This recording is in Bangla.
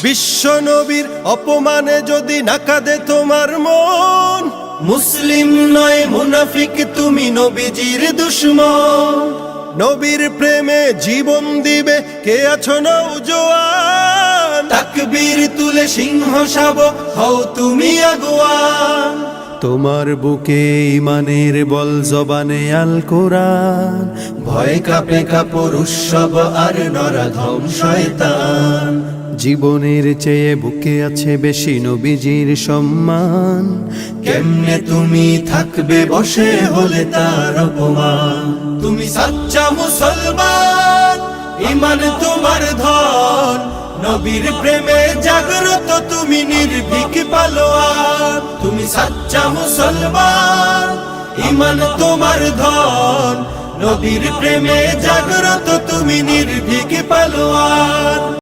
বিশ্ব নবীর অপমানে যদি না কাঁদে তোমার মন, মুসলিম নয় মুনাফিক তুমি নবীজির দুশমন। নবীর প্রেমে জীবন দিবে কে আছো নওজোয়ান, তাকবীর তুলে সিংহ শাবক হও তুমি আগুয়ান। তোমার বুকে ইমানের বল জবানে আল কোরআন, ভয় কাঁপে কাপড় উৎসব আর নরাধম শয়তান। জীবনের চেয়ে বুকে আছে বেশি নবীজির সম্মান, কেমনে তুমি থাকবে বসে হলে তার অপমান। তুমি সাচ্চা মুসলমান, ইমান তোমার ধন, নবীর প্রেমে জাগ্রত তুমি নির্ভীক পালোয়ান। তুমি সাচ্চা মুসলমান, ইমান তোমার ধন, নবীর প্রেমে জাগ্রত তুমি নির্ভীক পালোয়ান।